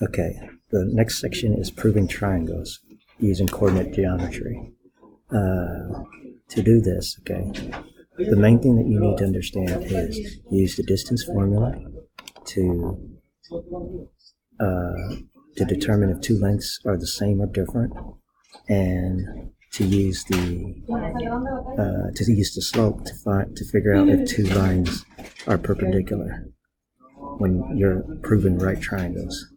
Okay, the next section is proving triangles using coordinate geometry. To do this, okay, the main thing that you need to understand is use the distance formula to determine if two lengths are the same or different, and to use the slope to figure out if two lines are perpendicular when you're proving right triangles.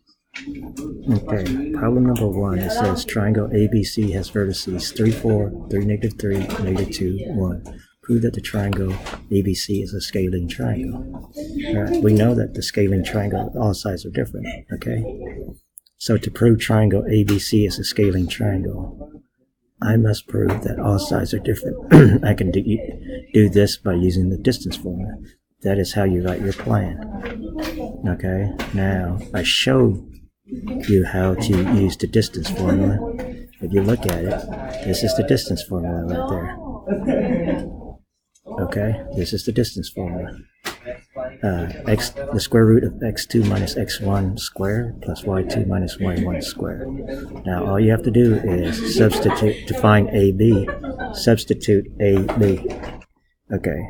Okay, problem number 1, it says triangle ABC has vertices 3, 4, 3, -3, -2, 1. Prove that the triangle ABC is a scaling triangle. Alright, we know that the scaling triangle, all sides are different, okay? So to prove triangle ABC is a scaling triangle, I must prove that all sides are different. I can do this by using the distance formula. That is how you write your plan. Okay, now I showed you how to use the distance formula. If you look at it, this is the distance formula right there. Okay, this is the distance formula. The square root of x2 minus x1 squared plus y2 minus y1 squared. Now all you have to do is substitute to find AB. Substitute AB. Okay,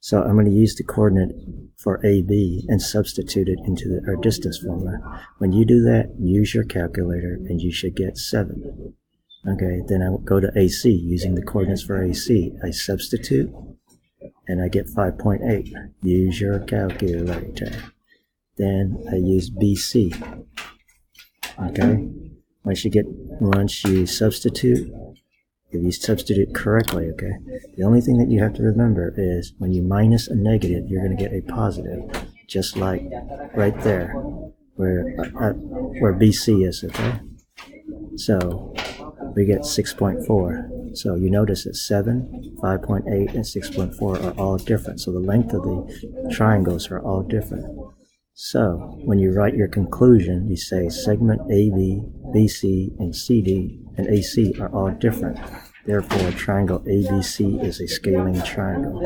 so I'm going to use the coordinate for AB and substitute it into our distance formula. When you do that, use your calculator and you should get 7. Okay, then I go to AC using the coordinates for AC. I substitute and I get 5.8. Use your calculator. Then I use BC. Okay, once you substitute, if you substitute correctly, okay, the only thing that you have to remember is when you minus a negative, you're going to get a positive, just like right there, where BC is, okay? So we get 6.4. So you notice that 7, 5.8, and 6.4 are all different. So the length of the triangles are all different. So when you write your conclusion, you say segment AB, BC, and CD and AC are all different. Therefore, triangle ABC is a scaling triangle.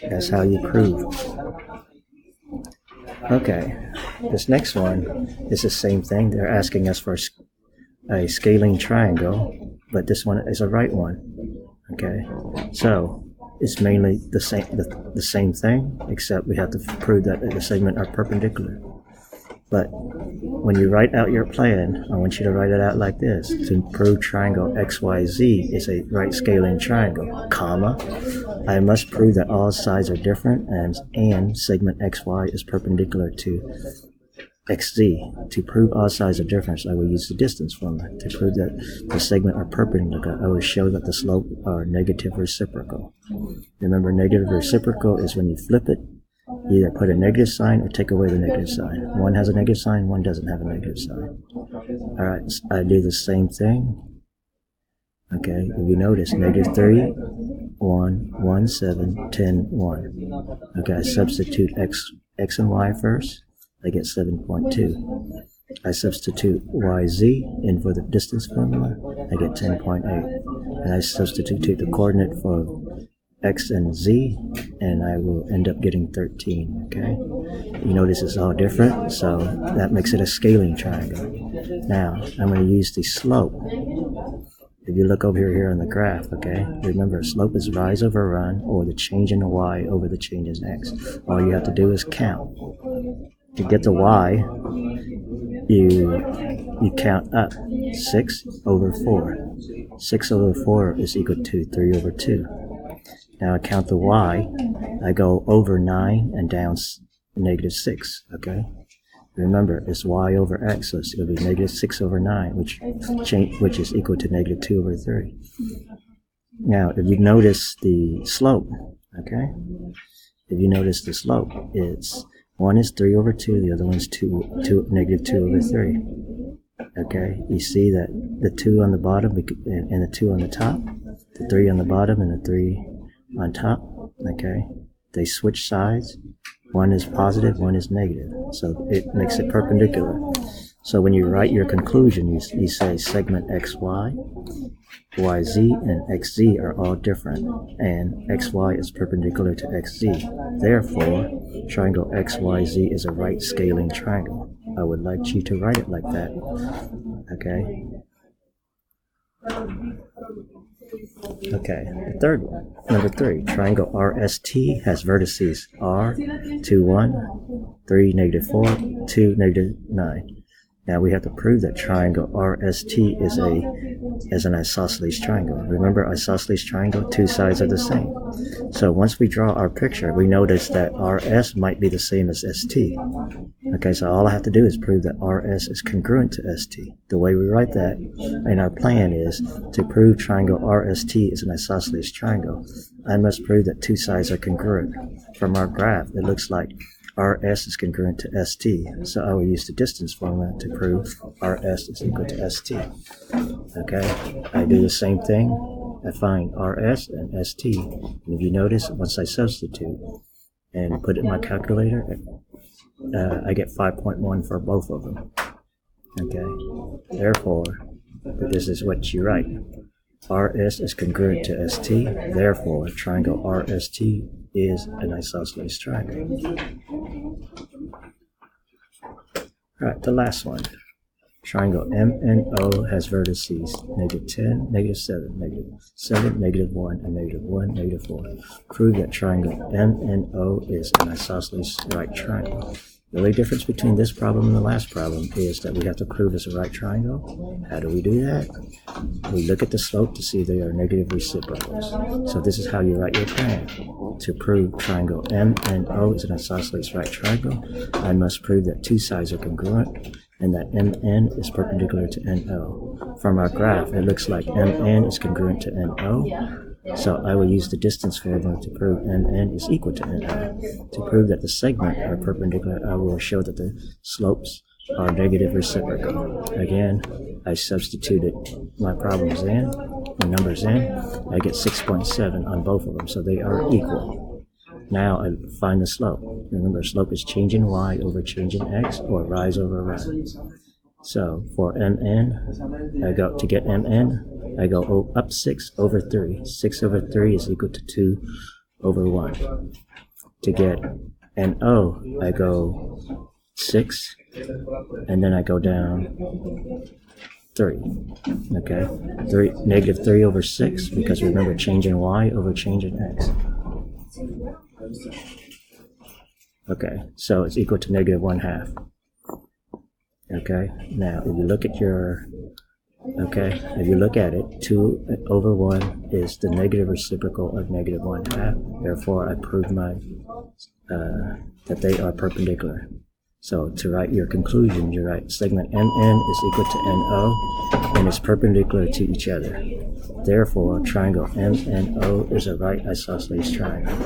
That's how you prove. Okay, this next one is the same thing. They're asking us for a scaling triangle, but this one is a right one. Okay, so it's mainly the same thing, except we have to prove that the segments are perpendicular. But when you write out your plan, I want you to write it out like this: to prove triangle XYZ is a right scaling triangle, comma, I must prove that all sides are different and segment XY is perpendicular to XZ. To prove all sides are different, I will use the distance formula. To prove that the segment are perpendicular, I will show that the slope are negative reciprocal. Remember, negative reciprocal is when you flip it, you either put a negative sign or take away the negative sign. One has a negative sign, one doesn't have a negative sign. Alright, I do the same thing. Okay, if you notice, -3, 1, 1, 7, 10, 1. Okay, I substitute x and y first. I get 7.2. I substitute yz in for the distance formula. I get 10.8. And I substitute the coordinate for x and z, and I will end up getting 13. Okay, you notice it's all different, so that makes it a scaling triangle. Now I'm going to use the slope. If you look over here on the graph, okay, remember slope is rise over run, or the change in the y over the change in x. All you have to do is count. To get the y, you count up. 6 over 4. 6 over 4 is equal to 3 over 2. Now I count the y. I go over 9 and down -6. Okay. Remember, it's y over x, so it's going to be -6 over 9, which is equal to -2 over 3. Now, if you notice the slope, okay, if you notice the slope, one is 3 over 2, the other one's -2 over 3. Okay, you see that the 2 on the bottom and the 2 on the top, the 3 on the bottom and the 3 on top, okay, they switch sides. One is positive, one is negative, so it makes it perpendicular. So when you write your conclusion, you say segment XY, YZ, and XZ are all different, and XY is perpendicular to XZ. Therefore, triangle XYZ is a right scaling triangle. I would like you to write it like that. Okay. Okay, the third one. Number 3, triangle RST has vertices R, 2, 1, 3, negative 4, 2, negative 9. Now we have to prove that triangle RST is an isosceles triangle. Remember, isosceles triangle, two sides are the same. So once we draw our picture, we notice that RS might be the same as ST. Okay, so all I have to do is prove that RS is congruent to ST. The way we write that in our plan is to prove triangle RST is an isosceles triangle, I must prove that two sides are congruent. From our graph, it looks like RS is congruent to ST, so I will use the distance formula to prove RS is equal to ST. Okay, I do the same thing. I find RS and ST, and if you notice, once I substitute and put it in my calculator, I get 5.1 for both of them. Okay, therefore, this is what you write. RS is congruent to ST, therefore triangle RST is an isosceles triangle. Alright, the last one. Triangle MNO has vertices negative 10, negative 7, negative 7, negative 1, and negative 1, negative 4. Prove that triangle MNO is an isosceles right triangle. The only difference between this problem and the last problem is that we have to prove it's a right triangle. How do we do that? We look at the slope to see if they are negative reciprocals. So this is how you write your plan. To prove triangle MNO is an isosceles right triangle, I must prove that two sides are congruent and that MN is perpendicular to NO. From our graph, it looks like MN is congruent to NO. So I will use the distance formula to prove MN is equal to NO. To prove that the segment are perpendicular, I will show that the slopes are negative reciprocal. Again, I substituted my problems in, my numbers in. I get 6.7 on both of them, so they are equal. Now I find the slope. Remember, slope is change in y over change in x, or rise over rise. So for MN, I go to get MN, I go up 6 over 3. 6 over 3 is equal to 2 over 1. To get NO, I go 6, and then I go down 3. Okay, negative 3 over 6, because remember, change in y over change in x. Okay, so it's equal to negative 1/2. Okay, now if you look at if you look at it, 2 over 1 is the negative reciprocal of negative 1/2. Therefore, I prove that they are perpendicular. So to write your conclusion, you write segment MN is equal to NO and is perpendicular to each other. Therefore, triangle MNO is a right isosceles triangle.